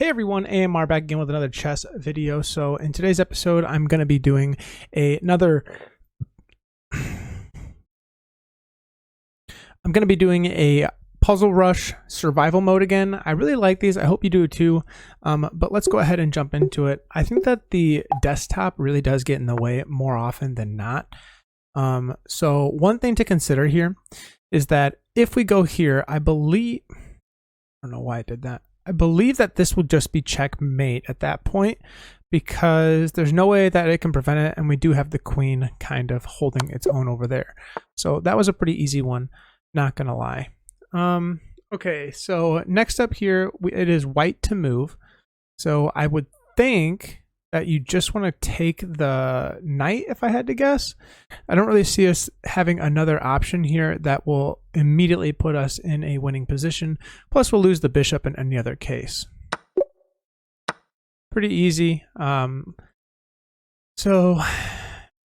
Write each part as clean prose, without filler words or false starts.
Hey everyone, AMR back again with another chess video. So in today's episode, I'm going to be doing another Puzzle Rush survival mode again. I really like these. I hope you do too. But let's go ahead and jump into it. I think that the desktop really does get in the way more often than not. So one thing to consider here is that if we go here, I don't know why I did that. I believe that this will just be checkmate at that point because there's no way that it can prevent it, and we do have the queen kind of holding its own over there. So that was a pretty easy one, not gonna lie. Okay, so next up here, it is white to move. So I would think that you just want to take the knight, if I had to guess. I don't really see us having another option here that will immediately put us in a winning position. Plus, we'll lose the bishop in any other case. Pretty easy. So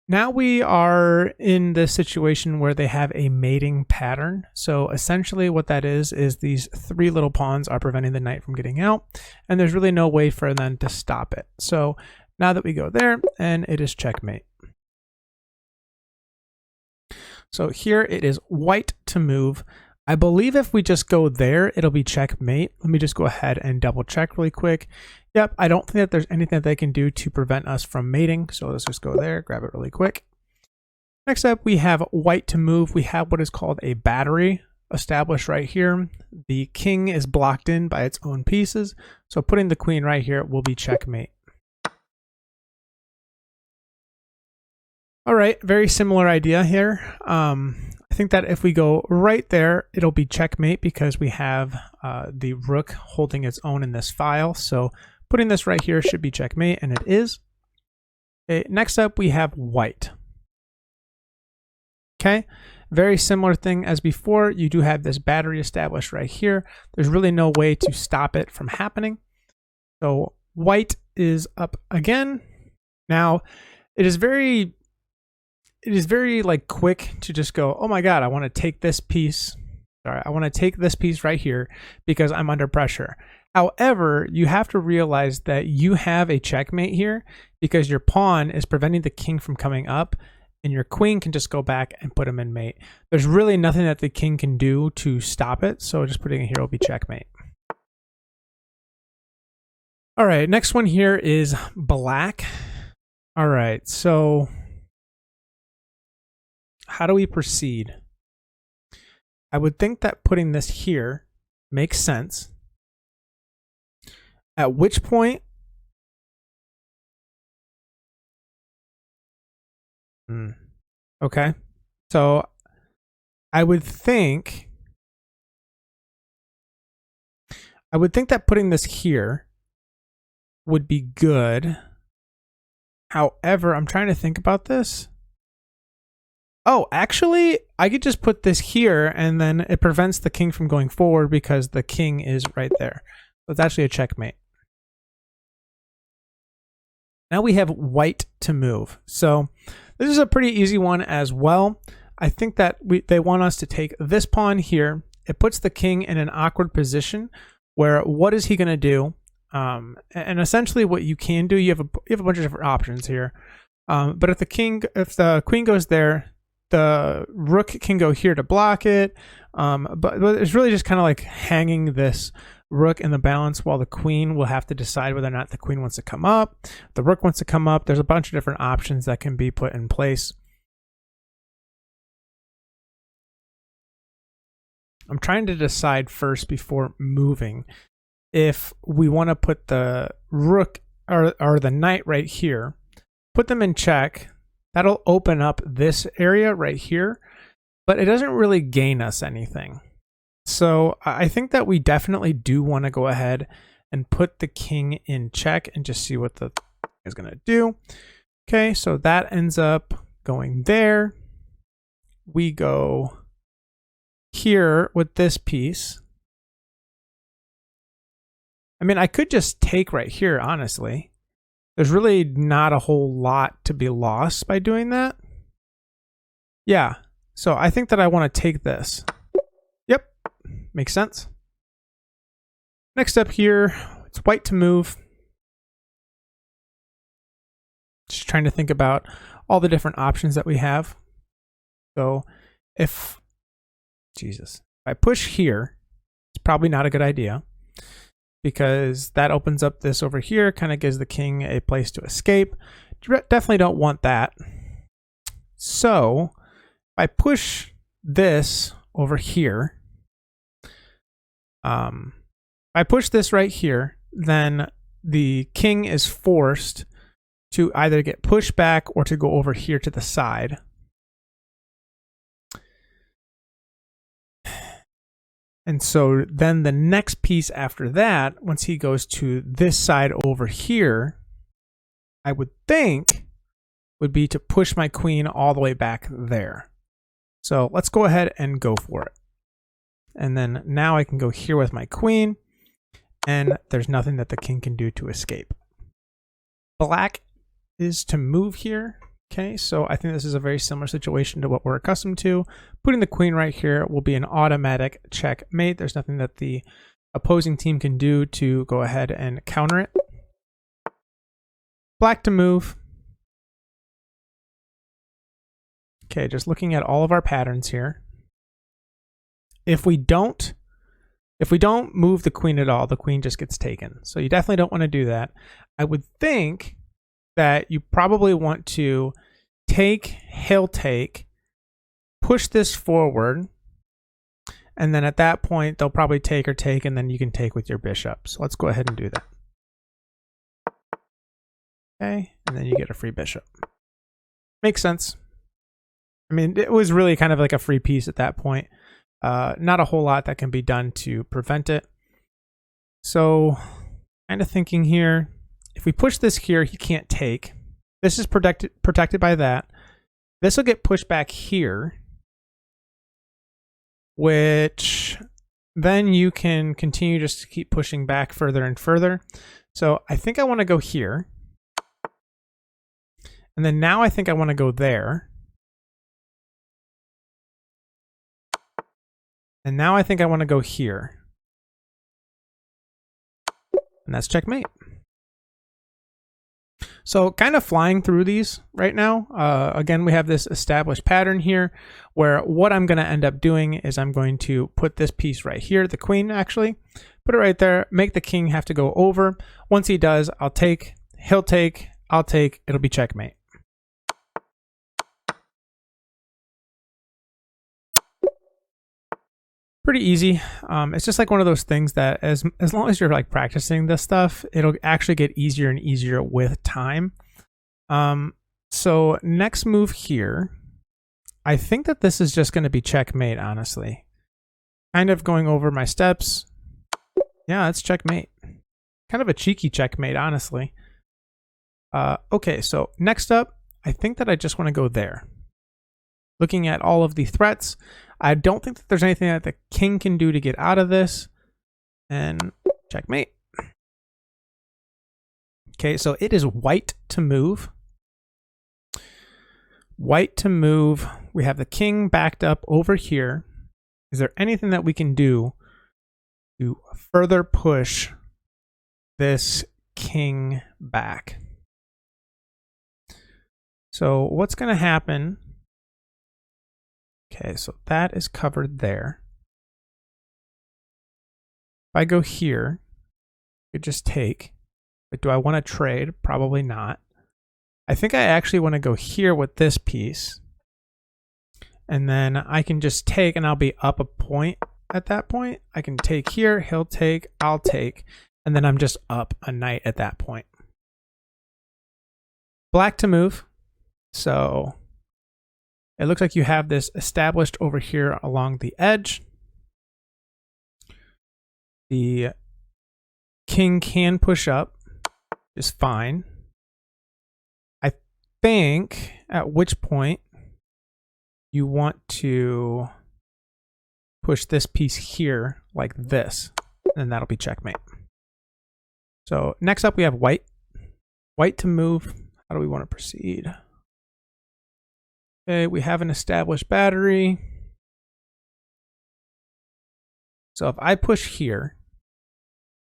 now we are in this situation where they have a mating pattern. So essentially what that is these three little pawns are preventing the knight from getting out, and there's really no way for them to stop it. So now that we go there, and it is checkmate. So here it is white to move. I believe if we just go there, it'll be checkmate. Let me just go ahead and double check really quick. Yep, I don't think that there's anything that they can do to prevent us from mating. So let's just go there, grab it really quick. Next up, we have white to move. We have what is called a battery established right here. The king is blocked in by its own pieces. So putting the queen right here will be checkmate. All right, very similar idea here. I think that if we go right there, it'll be checkmate because we have the rook holding its own in this file. So putting this right here should be checkmate, and it is. Okay, next up, we have white. Okay, very similar thing as before. You do have this battery established right here. There's really no way to stop it from happening. So white is up again. Now, it is very like quick to just go, oh my God, I want to take this piece. Sorry, I want to take this piece right here because I'm under pressure. However, you have to realize that you have a checkmate here because your pawn is preventing the king from coming up, and your queen can just go back and put him in mate. There's really nothing that the king can do to stop it. So just putting it here will be checkmate. All right, next one here is black. All right, so how do we proceed? I would think that putting this here makes sense. At which point, okay, so I would think that putting this here would be good. However, I'm trying to think about this. Oh, actually, I could just put this here, and then it prevents the king from going forward because the king is right there. So it's actually a checkmate. Now we have white to move. So this is a pretty easy one as well. I think that they want us to take this pawn here. It puts the king in an awkward position where what is he going to do? And essentially what you can do, you have a bunch of different options here. But if the queen goes there, the rook can go here to block it, but it's really just kind of like hanging this rook in the balance while the queen will have to decide whether or not the queen wants to come up. The rook wants to come up. There's a bunch of different options that can be put in place. I'm trying to decide first before moving if we want to put the rook or the knight right here, put them in check. That'll open up this area right here, but it doesn't really gain us anything. So I think that we definitely do want to go ahead and put the king in check and just see what the is going to do. Okay, so that ends up going there. We go here with this piece. I mean, I could just take right here, honestly. There's really not a whole lot to be lost by doing that. Yeah, so I think that I want to take this. Yep, makes sense. Next up here, it's white to move. Just trying to think about all the different options that we have. So if I push here, it's probably not a good idea because that opens up this over here, kind of gives the king a place to escape. Definitely don't want that. So if I push this over here, I push this right here, then the king is forced to either get pushed back or to go over here to the side. And so then the next piece after that, once he goes to this side over here, I would think would be to push my queen all the way back there. So let's go ahead and go for it. And then now I can go here with my queen, and there's nothing that the king can do to escape. Black is to move here. Okay, so I think this is a very similar situation to what we're accustomed to. Putting the queen right here will be an automatic checkmate. There's nothing that the opposing team can do to go ahead and counter it. Black to move. Okay, just looking at all of our patterns here. If we don't move the queen at all, the queen just gets taken. So you definitely don't want to do that. I would think that you probably want to take, he'll take, push this forward, and then at that point they'll probably take or take, and then you can take with your bishop. So let's go ahead and do that. Okay, and then you get a free bishop. Makes sense. I mean, it was really kind of like a free piece at that point. Not a whole lot that can be done to prevent it. So kind of thinking here, if we push this here, he can't take. This is protected by that. This will get pushed back here, which then you can continue just to keep pushing back further and further. So I think I want to go here. And then now I think I want to go there. And now I think I want to go here. And that's checkmate. So kind of flying through these right now. Again, we have this established pattern here where what I'm going to end up doing is I'm going to put this piece right here, the queen actually, put it right there, make the king have to go over. Once he does, I'll take, he'll take, I'll take, it'll be checkmate. Pretty easy. It's just like one of those things that as long as you're like practicing this stuff, it'll actually get easier and easier with time. So next move here, I think that this is just going to be checkmate, honestly. Kind of going over my steps. Yeah, it's checkmate. Kind of a cheeky checkmate, honestly. Okay, so next up, I think that I just want to go there. Looking at all of the threats, I don't think that there's anything that the king can do to get out of this. And checkmate. Okay, so it is white to move. White to move. We have the king backed up over here. Is there anything that we can do to further push this king back? So what's going to happen? Okay, so that is covered there. If I go here, I could just take. But do I want to trade? Probably not. I think I actually want to go here with this piece. And then I can just take and I'll be up a point at that point. I can take here, he'll take, I'll take. And then I'm just up a knight at that point. Black to move. So it looks like you have this established over here along the edge. The king can push up, is fine. I think at which point you want to push this piece here like this, and that'll be checkmate. So next up we have white. White to move. How do we want to proceed? Okay, we have an established battery. So if I push here,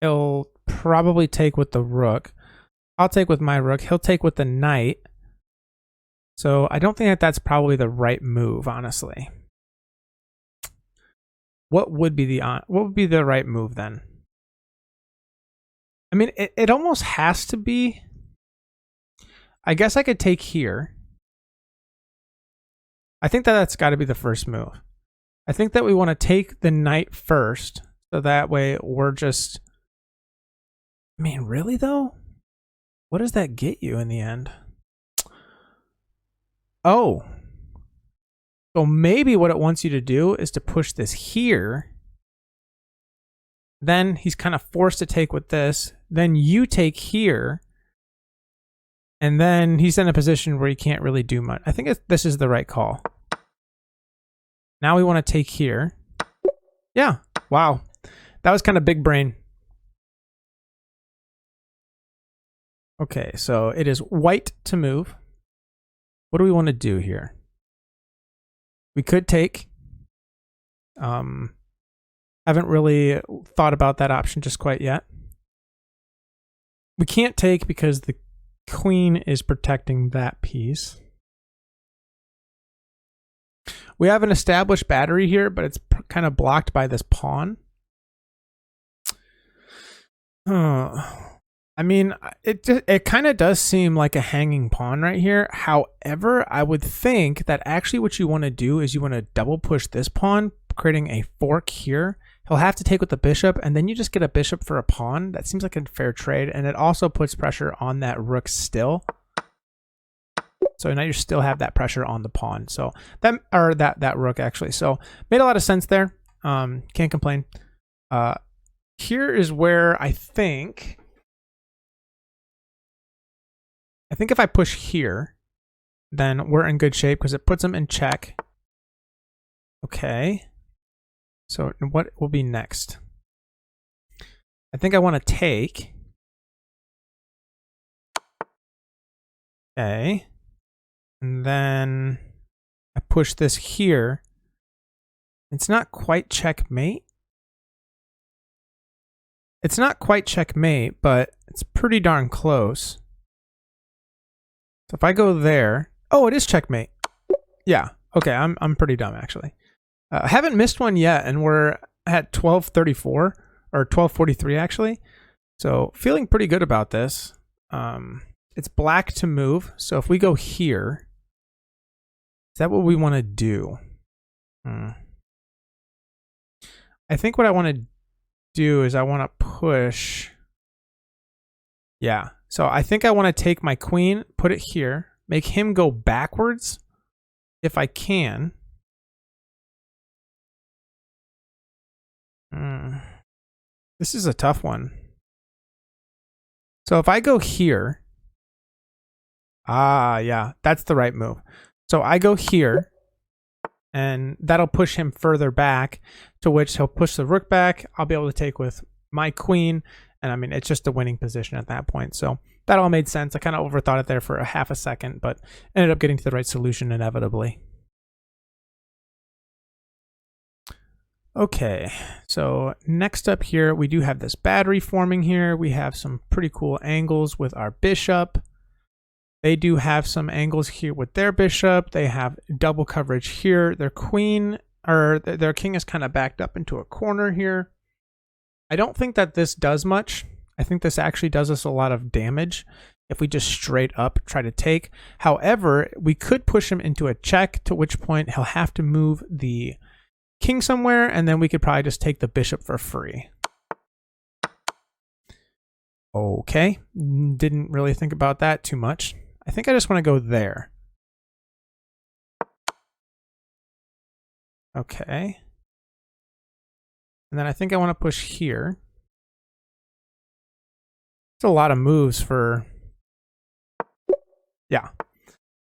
he'll probably take with the rook. I'll take with my rook. He'll take with the knight. So I don't think that that's probably the right move, honestly. What would be the right move then? I mean, it almost has to be. I guess I could take here. I think that that's got to be the first move. I think that we want to take the knight first, so that way we're just... I mean, really though? What does that get you in the end? Oh. So maybe what it wants you to do is to push this here. Then he's kind of forced to take with this. Then you take here. And then he's in a position where he can't really do much. I think this is the right call. Now we want to take here. Yeah. Wow. That was kind of big brain. Okay, so it is white to move. What do we want to do here? We could take. Haven't really thought about that option just quite yet. We can't take because the queen is protecting that piece. We have an established battery here, but it's kind of blocked by this pawn. I mean, it kind of does seem like a hanging pawn right here. However, I would think that actually what you want to do is you want to double push this pawn, creating a fork here. He'll have to take with the bishop, and then you just get a bishop for a pawn. That seems like a fair trade, and it also puts pressure on that rook still. So now you still have that pressure on the pawn. So that rook actually. So made a lot of sense there. Can't complain. Here is where I think if I push here, then we're in good shape because it puts him in check. Okay. So what will be next? I think I want to take. Okay. And then I push this here. It's not quite checkmate. It's not quite checkmate, but it's pretty darn close. So if I go there, oh, it is checkmate. Yeah. Okay, I'm pretty dumb actually. I haven't missed one yet, and we're at 1234 or 1243 actually. So feeling pretty good about this. It's black to move. So if we go here, is that what we want to do? I think what I want to do is I want to push. Yeah. So I think I want to take my queen, put it here, make him go backwards if I can. This is a tough one. So if I go here, yeah, that's the right move. So I go here, and that'll push him further back, to which he'll push the rook back. I'll be able to take with my queen, and I mean, it's just a winning position at that point. So that all made sense. I kind of overthought it there for a half a second, but ended up getting to the right solution inevitably. Okay, so next up here, we do have this battery forming here. We have some pretty cool angles with our bishop. They do have some angles here with their bishop. They have double coverage here. Their queen, or their king is kind of backed up into a corner here. I don't think that this does much. I think this actually does us a lot of damage if we just straight up try to take. However, we could push him into a check, to which point he'll have to move the king somewhere, and then we could probably just take the bishop for free. Okay, didn't really think about that too much. I think I just want to go there. Okay. And then I think I want to push here. It's a lot of moves for... Yeah.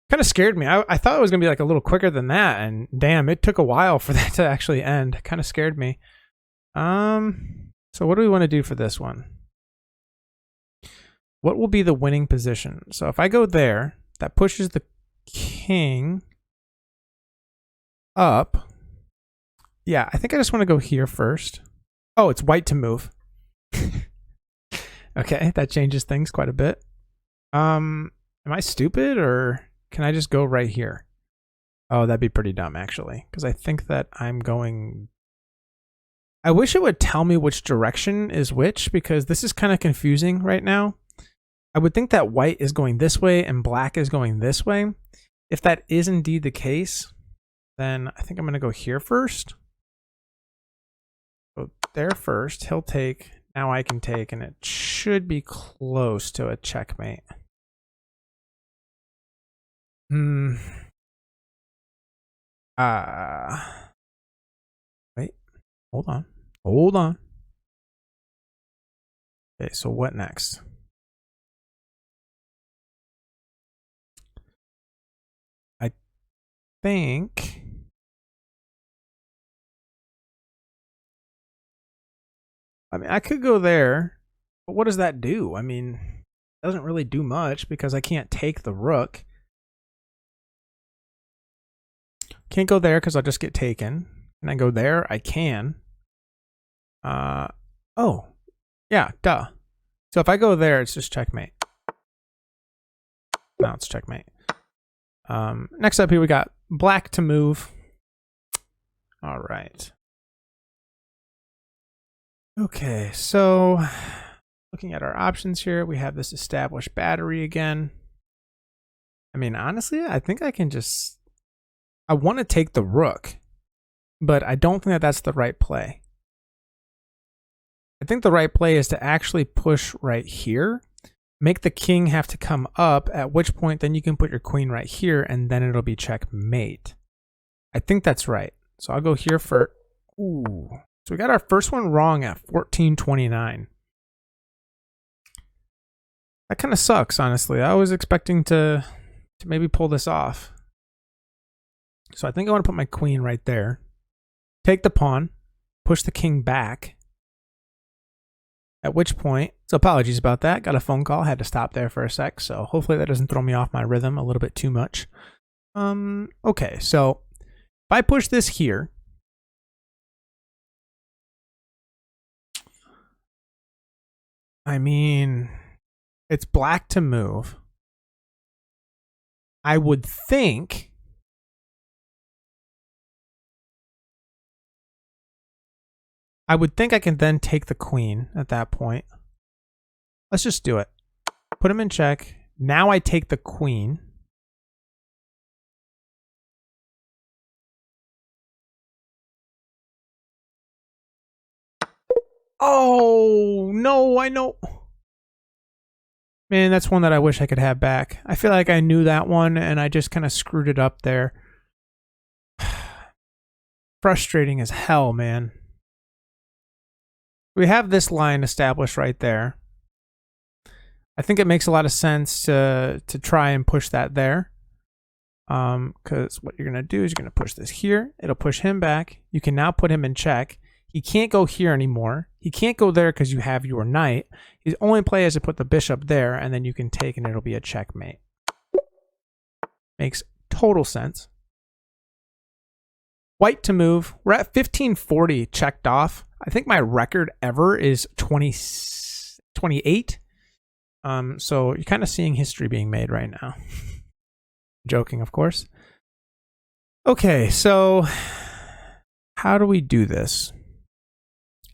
Kind of scared me. I thought it was going to be like a little quicker than that, and damn, it took a while for that to actually end. Kind of scared me. So what do we want to do for this one? What will be the winning position? So if I go there, that pushes the king up. Yeah, I think I just want to go here first. Oh, it's white to move. Okay, that changes things quite a bit. Am I stupid or can I just go right here? Oh, that'd be pretty dumb actually, because I think that I'm going. I wish it would tell me which direction is which, because this is kind of confusing right now. I would think that white is going this way and black is going this way. If that is indeed the case, then I think I'm going to go here first. Go there first. He'll take. Now I can take, and it should be close to a checkmate. Wait. Hold on. Hold on. Okay, so what next? I think I could go there, but what does that do? I mean, it doesn't really do much because I can't take the rook. Can't go there because I'll just get taken. Can I go there? I can. Oh, yeah, duh. So if I go there, it's just checkmate. Now it's checkmate. Next up here, we got black to move. All right. Okay, so looking at our options here, we have this established battery again. I mean, honestly, I think I can just... I want to take the rook, but I don't think that that's the right play. I think the right play is to actually push right here, make the king have to come up, at which point then you can put your queen right here, and then it'll be checkmate. I think that's right. So I'll go here for... Ooh. So we got our first one wrong at 1429. That kind of sucks, honestly. I was expecting to maybe pull this off. So I think I want to put my queen right there. Take the pawn. Push the king back. At which point, so apologies about that. Got a phone call. Had to stop there for a sec. So hopefully that doesn't throw me off my rhythm a little bit too much. Okay, so if I push this here, I mean, it's black to move. I would think I can then take the queen at that point. Let's just do it. Put him in check. Now I take the queen. Oh, no, I know. Man, that's one that I wish I could have back. I feel like I knew that one and I just kind of screwed it up there. Frustrating as hell, man. We have this line established right there. I think it makes a lot of sense to try and push that there. Because what you're going to do is you're going to push this here. It'll push him back. You can now put him in check. He can't go here anymore. He can't go there because you have your knight. His only play is to put the bishop there, and then you can take and it'll be a checkmate. Makes total sense. White to move. We're at 1540 checked off. I think my record ever is 28. So you're kind of seeing history being made right now. Joking, of course. Okay, so how do we do this?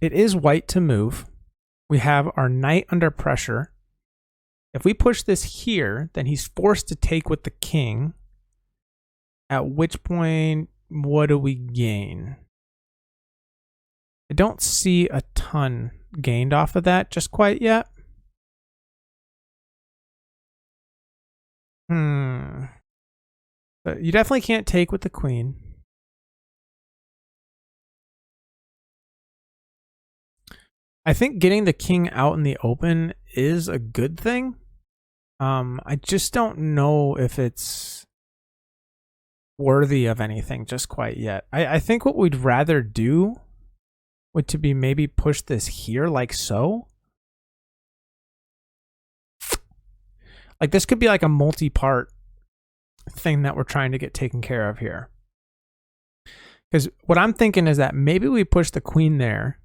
It is white to move. We have our knight under pressure. If we push this here, then he's forced to take with the king. At which point, what do we gain? I don't see a ton gained off of that just quite yet. But you definitely can't take with the queen. I think getting the king out in the open is a good thing. I just don't know if it's worthy of anything just quite yet. I think what we'd rather do would to be maybe push this here like so. Like this could be like a multi-part thing that we're trying to get taken care of here. Because what I'm thinking is that maybe we push the queen there.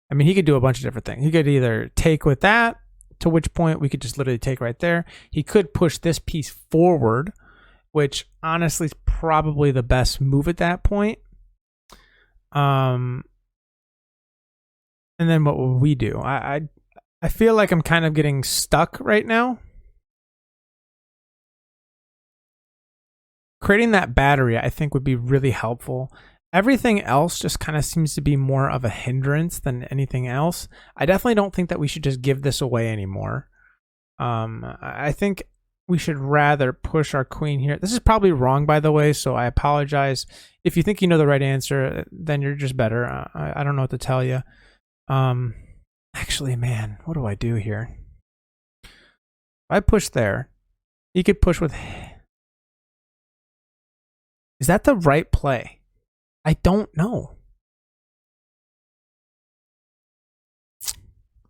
I mean, he could do a bunch of different things. He could either take with that, to which point we could just literally take right there. He could push this piece forward, which honestly is probably the best move at that point. And then what will we do? I feel like I'm kind of getting stuck right now. Creating that battery, I think, would be really helpful. Everything else just kind of seems to be more of a hindrance than anything else. I definitely don't think that we should just give this away anymore. I think we should rather push our queen here. This is probably wrong, by the way, so I apologize. If you think you know the right answer, then you're just better. I don't know what to tell you. Actually, man, what do I do here? If I push there, he could push with... Is that the right play? I don't know.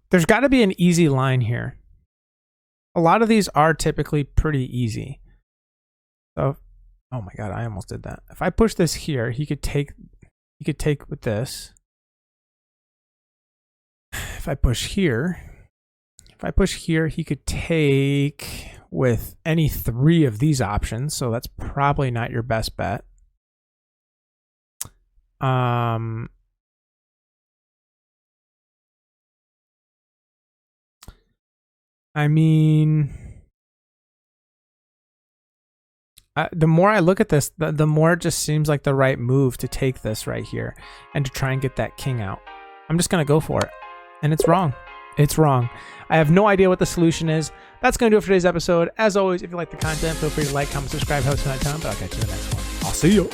There's got to be an easy line here. A lot of these are typically pretty easy. So, oh my god, I almost did that. If I push this here, he could take with this. If I push here, he could take with any 3 of these options, so that's probably not your best bet. I mean, the more I look at this, the more it just seems like the right move to take this right here and to try and get that king out. I'm just going to go for it. And it's wrong. It's wrong. I have no idea what the solution is. That's going to do it for today's episode. As always, if you like the content, feel free to like, comment, subscribe, host on that time, but I'll catch you in the next one. I'll see you.